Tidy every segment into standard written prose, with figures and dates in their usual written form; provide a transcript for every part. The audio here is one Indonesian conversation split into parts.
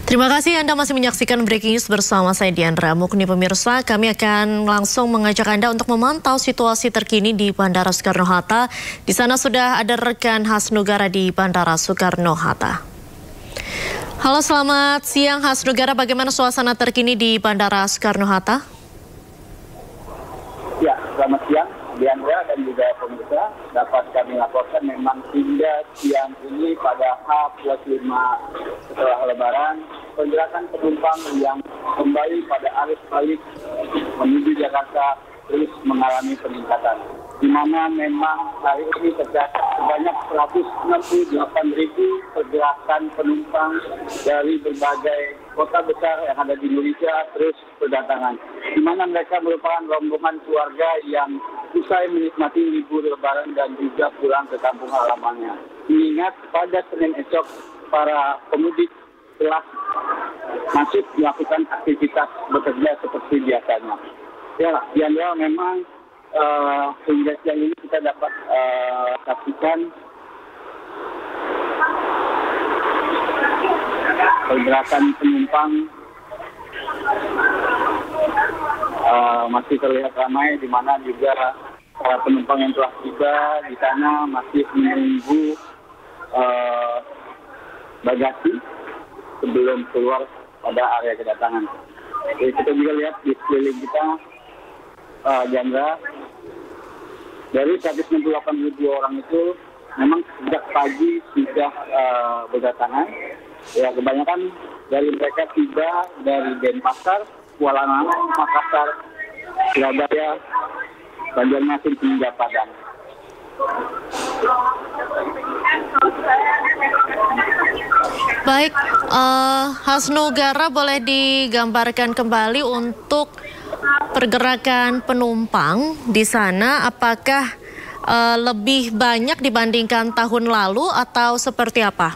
Terima kasih Anda masih menyaksikan Breaking News bersama saya Diandra Mukni. Pemirsa, kami akan langsung mengajak Anda untuk memantau situasi terkini di Bandara Soekarno-Hatta. Di sana sudah ada rekan Hasnugara di Bandara Soekarno-Hatta. Halo, selamat siang Hasnugara. Bagaimana suasana terkini di Bandara Soekarno-Hatta? Ya, selamat siang Diandra dan juga pemirsa. Dapat kami laporkan memang hingga siang ini pada H+5 setelah Lebaran, pergerakan penumpang yang kembali pada arus balik menuju Jakarta terus mengalami peningkatan. Di mana memang hari ini tercatat sebanyak 168.000 pergerakan penumpang dari berbagai kota besar yang ada di Indonesia terus berdatangan. Di mana mereka merupakan rombongan keluarga yang usai menikmati libur Lebaran dan juga pulang ke kampung halamannya. Mengingat pada Senin esok para pemudik telah masuk melakukan aktivitas bekerja seperti biasanya. Ya, Diandra, memang hingga siang ini kita dapat saksikan pergerakan penumpang masih terlihat ramai, di mana juga para penumpang yang telah tiba di sana masih menunggu bagasi sebelum keluar pada area kedatangan. Jadi kita juga lihat di sekeliling kita, Jandra, dari 168.000 orang itu memang sejak pagi sudah berdatangan. Ya, kebanyakan dari mereka tiba dari Denpasar, Kuala Lumpur, Makassar, Surabaya, Banjarmasin hingga Padang. Baik, Hasnugara, boleh digambarkan kembali untuk pergerakan penumpang di sana, apakah lebih banyak dibandingkan tahun lalu atau seperti apa?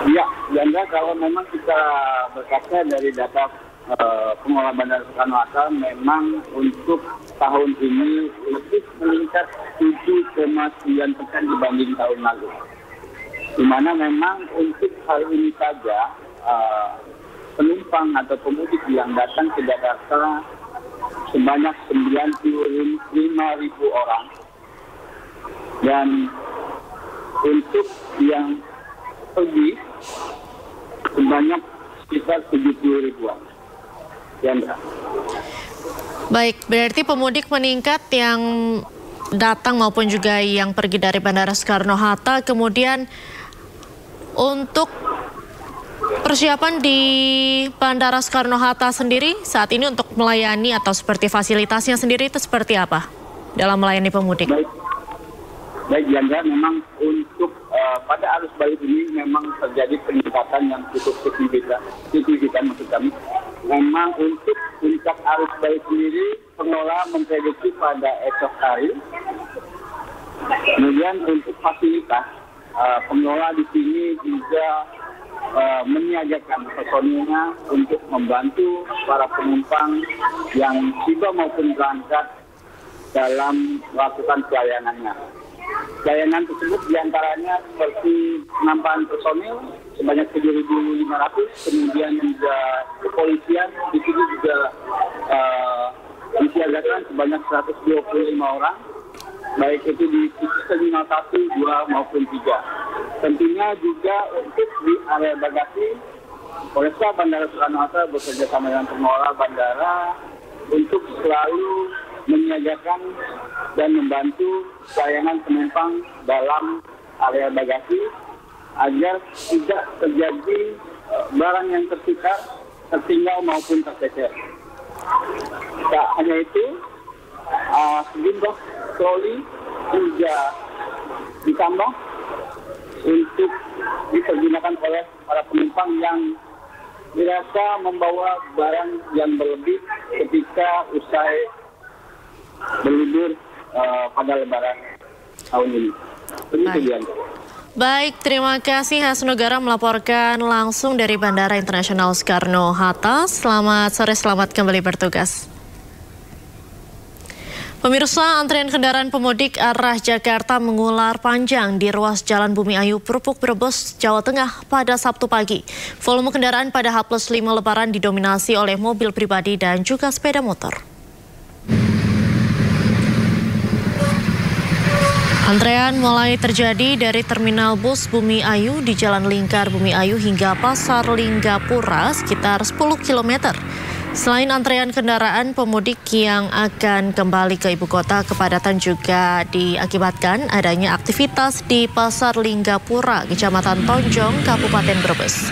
Ya, Janda, kalau memang kita berkaca dari data pengelola Bandara Soekarno-Hatta, memang untuk tahun ini lebih meningkat 7,9% dibanding tahun lalu. Di mana memang untuk hari ini saja penumpang atau pemudik yang datang ke Jakarta sebanyak 95.000 orang. Dan untuk yang pergi sebanyak sekitar 70 ribuan. Yandra. Baik, berarti pemudik meningkat yang datang maupun juga yang pergi dari Bandara Soekarno-Hatta. Kemudian untuk persiapan di Bandara Soekarno-Hatta sendiri saat ini untuk melayani atau seperti fasilitasnya sendiri itu seperti apa dalam melayani pemudik? Baik, Yandra, memang untuk pada arus balik ini memang terjadi peningkatan yang cukup signifikan maksud kami. Memang untuk puncak arus balik sendiri pengelola memprediksi pada esok hari. Kemudian untuk fasilitas pengelola di sini juga menyiagakan personilnya untuk membantu para penumpang yang tiba maupun berangkat dalam melakukan pelayanannya. Pelayanan tersebut diantaranya seperti penambahan personil sebanyak 7.500, kemudian juga kepolisian di sini juga disiagakan sebanyak 125 orang, baik itu di terminal 1, 2 maupun 3. Tentunya juga untuk di area bagasi, Polresta Bandara Soekarno-Hatta bekerja sama dengan pengelola bandara untuk selalu menyiagakan dan membantu pelayanan penumpang dalam area bagasi agar tidak terjadi barang yang tertinggal maupun tercecer. Tak hanya itu, sejumlah troli juga ditambah untuk dipergunakan oleh para penumpang yang dirasa membawa barang yang berlebih ketika usai berlibur pada Lebaran tahun ini. Baik, terima kasih Hasnugara melaporkan langsung dari Bandara Internasional Soekarno-Hatta. Selamat sore, selamat kembali bertugas. Pemirsa, antrian kendaraan pemudik arah Jakarta mengular panjang di ruas Jalan Bumi Ayu, Perupuk, Brebes, Jawa Tengah pada Sabtu pagi. Volume kendaraan pada H+5 Lebaran didominasi oleh mobil pribadi dan juga sepeda motor. Antrean mulai terjadi dari Terminal Bus Bumi Ayu di Jalan Lingkar Bumi Ayu hingga Pasar Linggapura sekitar 10 km. Selain antrean kendaraan pemudik yang akan kembali ke ibu kota, kepadatan juga diakibatkan adanya aktivitas di Pasar Linggapura, Kecamatan Tonjong, Kabupaten Brebes.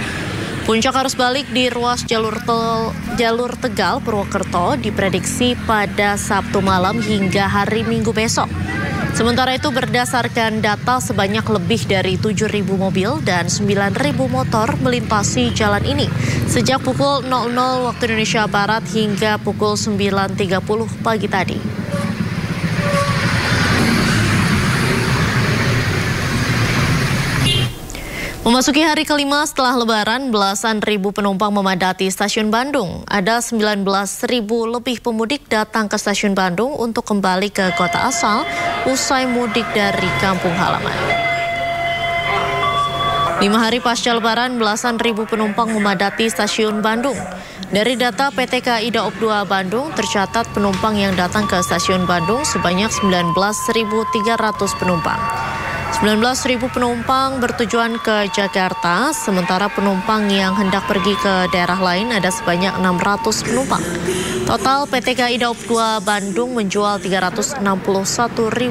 Puncak arus balik di ruas jalur Tegal, Purwokerto diprediksi pada Sabtu malam hingga hari Minggu besok. Sementara itu berdasarkan data sebanyak lebih dari 7.000 mobil dan 9.000 motor melintasi jalan ini sejak pukul 00 waktu Indonesia Barat hingga pukul 9.30 pagi tadi. Memasuki hari kelima setelah Lebaran, belasan ribu penumpang memadati stasiun Bandung. Ada 19.000 lebih pemudik datang ke stasiun Bandung untuk kembali ke kota asal usai mudik dari kampung halaman. 5 hari pasca Lebaran, belasan ribu penumpang memadati stasiun Bandung. Dari data PT KAI Daob 2 Bandung, tercatat penumpang yang datang ke stasiun Bandung sebanyak 19.300 penumpang. 19.000 penumpang bertujuan ke Jakarta, sementara penumpang yang hendak pergi ke daerah lain ada sebanyak 600 penumpang. Total PT KAI Daob 2 Bandung menjual 361.000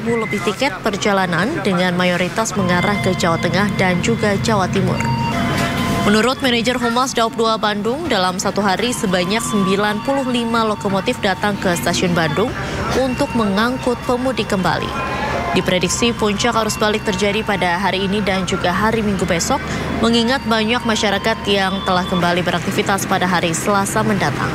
lebih tiket perjalanan dengan mayoritas mengarah ke Jawa Tengah dan juga Jawa Timur. Menurut manajer Humas Daob 2 Bandung, dalam satu hari sebanyak 95 lokomotif datang ke stasiun Bandung untuk mengangkut pemudik kembali. Diprediksi puncak arus balik terjadi pada hari ini dan juga hari Minggu besok, mengingat banyak masyarakat yang telah kembali beraktivitas pada hari Selasa mendatang.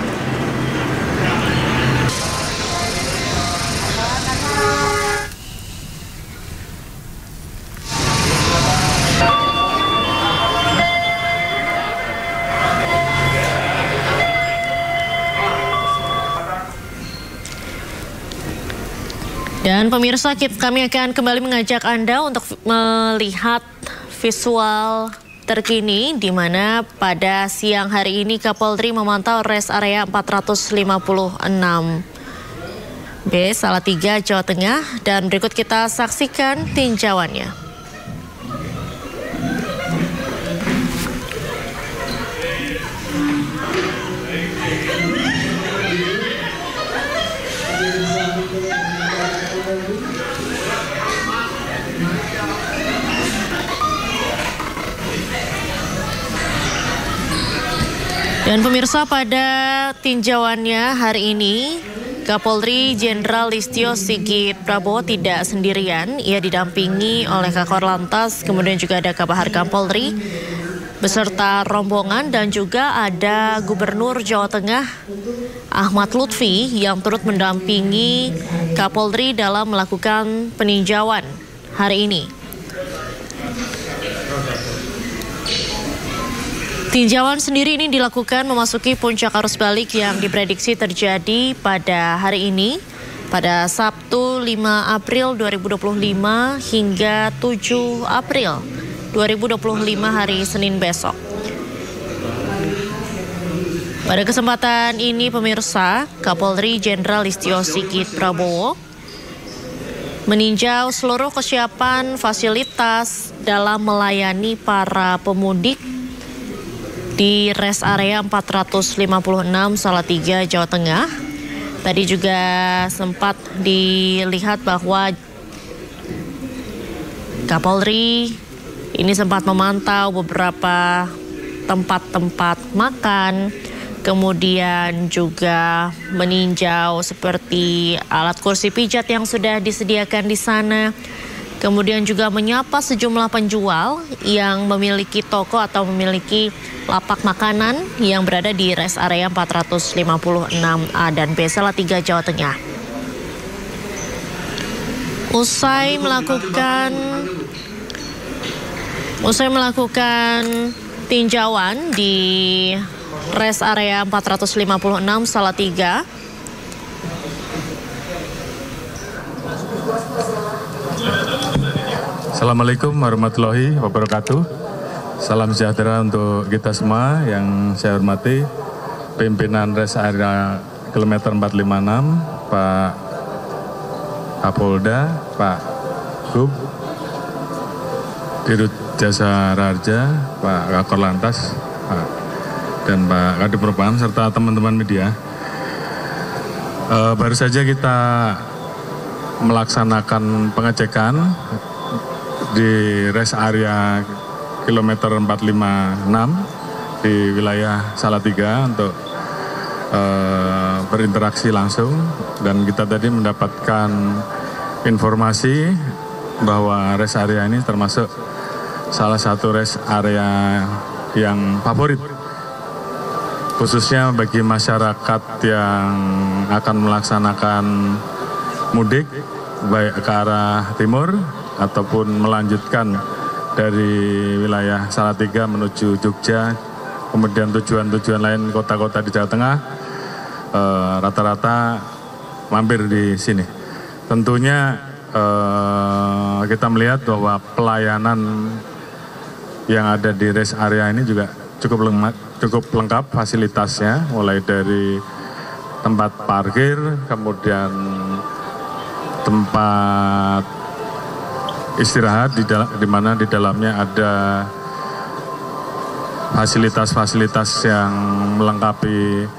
Dan pemirsa, kami akan kembali mengajak Anda untuk melihat visual terkini di mana pada siang hari ini Kapolri memantau rest area 456B Salatiga, Jawa Tengah, dan berikut kita saksikan tinjauannya. Dan pemirsa, pada tinjauannya hari ini, Kapolri Jenderal Listio Sigit Prabowo tidak sendirian. Ia didampingi oleh Kakor Lantas, kemudian juga ada Kabahar Kapolri beserta rombongan, dan juga ada Gubernur Jawa Tengah Ahmad Lutfi yang turut mendampingi Kapolri dalam melakukan peninjauan hari ini. Tinjauan sendiri ini dilakukan memasuki puncak arus balik yang diprediksi terjadi pada hari ini, pada Sabtu 5 April 2025 hingga 7 April 2025 hari Senin besok. Pada kesempatan ini pemirsa, Kapolri Jenderal Listio Sigit Prabowo meninjau seluruh kesiapan fasilitas dalam melayani para pemudik di rest area 456 Salatiga, Jawa Tengah. Tadi juga sempat dilihat bahwa Kapolri ini sempat memantau beberapa tempat-tempat makan, kemudian juga meninjau seperti alat kursi pijat yang sudah disediakan di sana. Kemudian juga menyapa sejumlah penjual yang memiliki toko atau memiliki lapak makanan yang berada di rest area 456A dan B Salatiga, Jawa Tengah. Usai melakukan tinjauan di rest area 456 Salatiga, Assalamualaikum warahmatullahi wabarakatuh. Salam sejahtera untuk kita semua yang saya hormati. Pimpinan Res Area Kilometer 456, Pak Kapolda, Pak Gub, Dirut Jasa Raja, Pak Kakor Lantas, dan Pak Kadif Propam, serta teman-teman media. Baru saja kita melaksanakan pengecekan di Res Area Kilometer 456 di wilayah Salatiga untuk berinteraksi langsung, dan kita tadi mendapatkan informasi bahwa res area ini termasuk salah satu res area yang favorit khususnya bagi masyarakat yang akan melaksanakan mudik baik ke arah timur ataupun melanjutkan dari wilayah Salatiga menuju Jogja, kemudian tujuan-tujuan lain kota-kota di Jawa Tengah, rata-rata mampir di sini. Tentunya kita melihat bahwa pelayanan yang ada di rest area ini juga cukup lengkap fasilitasnya, mulai dari tempat parkir, kemudian tempat istirahat di mana di dalamnya ada fasilitas-fasilitas yang melengkapi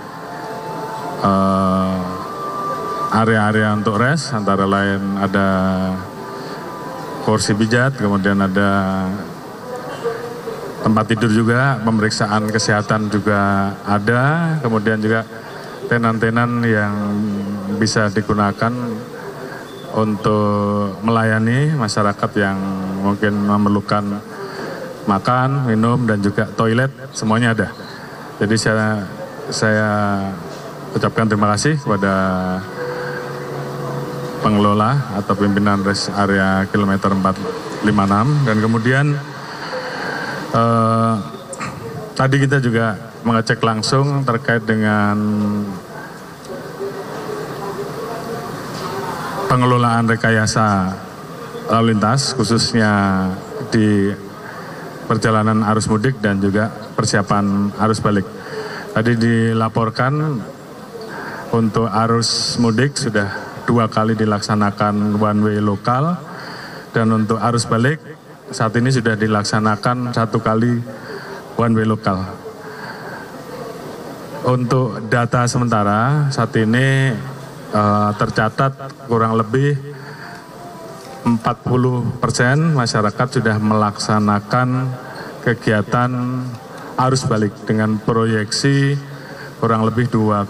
area-area untuk rest, antara lain ada kursi pijat, kemudian ada tempat tidur juga, pemeriksaan kesehatan juga ada, kemudian juga tenan-tenan yang bisa digunakan untuk melayani masyarakat yang mungkin memerlukan makan, minum, dan juga toilet, semuanya ada. Jadi saya ucapkan terima kasih kepada pengelola atau pimpinan res area kilometer 456, dan kemudian tadi kita juga mengecek langsung terkait dengan pengelolaan rekayasa lalu lintas khususnya di perjalanan arus mudik dan juga persiapan arus balik. Tadi dilaporkan untuk arus mudik sudah 2 kali dilaksanakan one way lokal, dan untuk arus balik saat ini sudah dilaksanakan 1 kali one way lokal. Untuk data sementara saat ini tercatat kurang lebih 40% masyarakat sudah melaksanakan kegiatan arus balik dengan proyeksi kurang lebih 2,1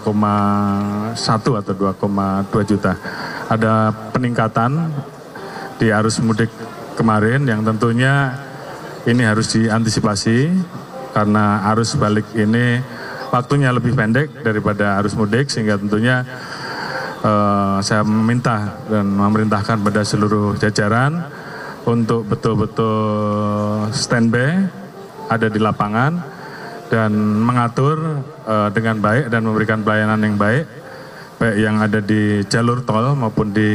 atau 2,2 juta. Ada peningkatan di arus mudik kemarin yang tentunya ini harus diantisipasi karena arus balik ini waktunya lebih pendek daripada arus mudik, sehingga tentunya saya meminta dan memerintahkan pada seluruh jajaran untuk betul-betul standby ada di lapangan dan mengatur dengan baik dan memberikan pelayanan yang baik yang ada di jalur tol maupun di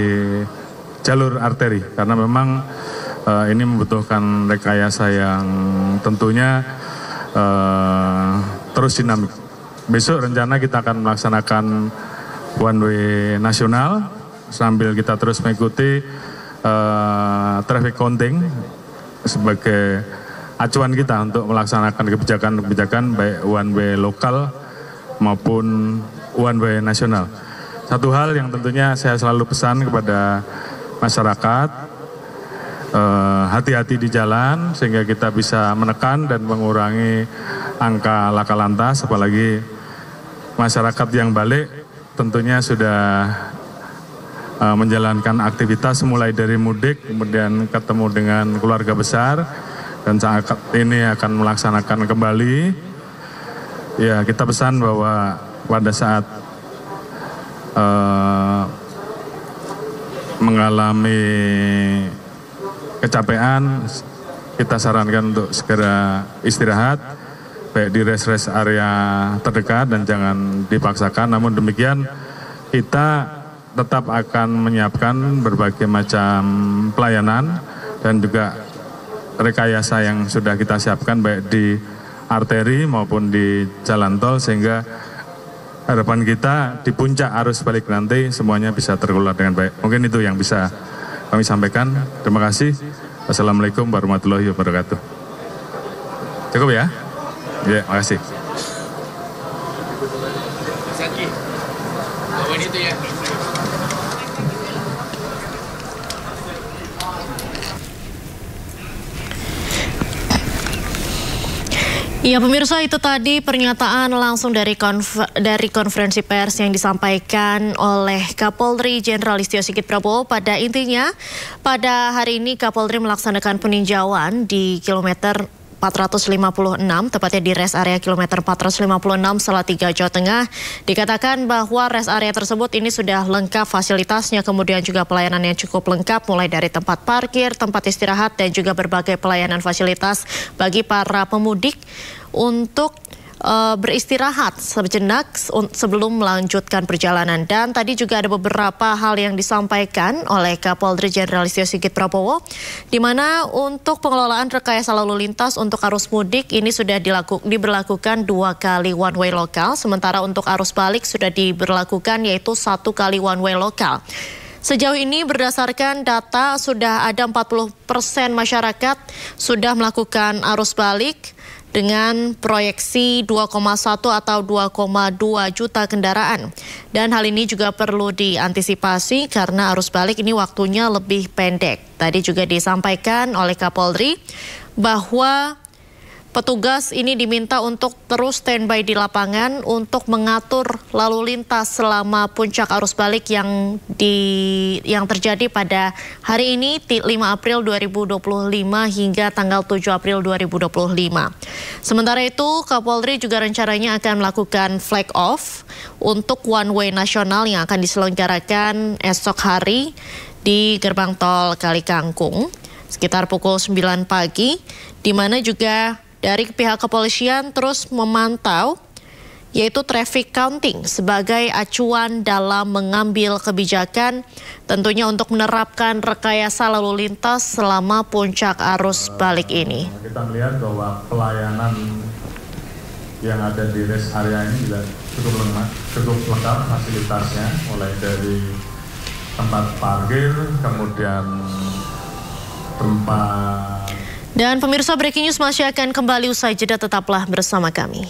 jalur arteri, karena memang ini membutuhkan rekayasa yang tentunya terus dinamik. Besok rencana kita akan melaksanakan one way nasional sambil kita terus mengikuti traffic counting sebagai acuan kita untuk melaksanakan kebijakan-kebijakan baik one way lokal maupun one way nasional. Satu hal yang tentunya saya selalu pesan kepada masyarakat, hati-hati di jalan sehingga kita bisa menekan dan mengurangi angka laka lantas, apalagi masyarakat yang balik tentunya sudah menjalankan aktivitas mulai dari mudik, kemudian ketemu dengan keluarga besar, dan saat ini akan melaksanakan kembali. Ya, kita pesan bahwa pada saat mengalami kecapean, kita sarankan untuk segera istirahat, baik di rest area terdekat dan jangan dipaksakan. Namun demikian kita tetap akan menyiapkan berbagai macam pelayanan dan juga rekayasa yang sudah kita siapkan baik di arteri maupun di jalan tol, sehingga harapan kita di puncak arus balik nanti semuanya bisa terkelola dengan baik. Mungkin itu yang bisa kami sampaikan. Terima kasih. Wassalamualaikum warahmatullahi wabarakatuh. Cukup ya? Ya, makasih. Ya pemirsa, itu tadi pernyataan langsung dari konferensi pers yang disampaikan oleh Kapolri Jenderal Listio Sigit Prabowo. Pada intinya, pada hari ini Kapolri melaksanakan peninjauan di kilometer 456, tepatnya di rest area kilometer 456 Salatiga, Jawa Tengah. Dikatakan bahwa rest area tersebut ini sudah lengkap fasilitasnya, kemudian juga pelayanan yang cukup lengkap, mulai dari tempat parkir, tempat istirahat, dan juga berbagai pelayanan fasilitas bagi para pemudik untuk beristirahat sejenak sebelum melanjutkan perjalanan. Dan tadi juga ada beberapa hal yang disampaikan oleh Kapolri Jenderal Listio Sigit Prabowo, di mana untuk pengelolaan rekayasa lalu lintas untuk arus mudik ini sudah diberlakukan 2 kali one way lokal, sementara untuk arus balik sudah diberlakukan yaitu 1 kali one way lokal. Sejauh ini berdasarkan data sudah ada 40% masyarakat sudah melakukan arus balik dengan proyeksi 2,1 atau 2,2 juta kendaraan. Dan hal ini juga perlu diantisipasi karena arus balik ini waktunya lebih pendek. Tadi juga disampaikan oleh Kapolri bahwa petugas ini diminta untuk terus standby di lapangan untuk mengatur lalu lintas selama puncak arus balik yang terjadi pada hari ini 5 April 2025 hingga tanggal 7 April 2025. Sementara itu, Kapolri juga rencananya akan melakukan flag off untuk one way nasional yang akan diselenggarakan esok hari di gerbang tol Kali Kangkung sekitar pukul 9 pagi, di mana juga dari pihak kepolisian terus memantau yaitu traffic counting sebagai acuan dalam mengambil kebijakan tentunya untuk menerapkan rekayasa lalu lintas selama puncak arus balik ini. Kita melihat bahwa pelayanan yang ada di rest area ini juga cukup lengkap fasilitasnya, mulai dari tempat parkir, kemudian tempat. Dan pemirsa, breaking news masih akan kembali usai jeda, tetaplah bersama kami.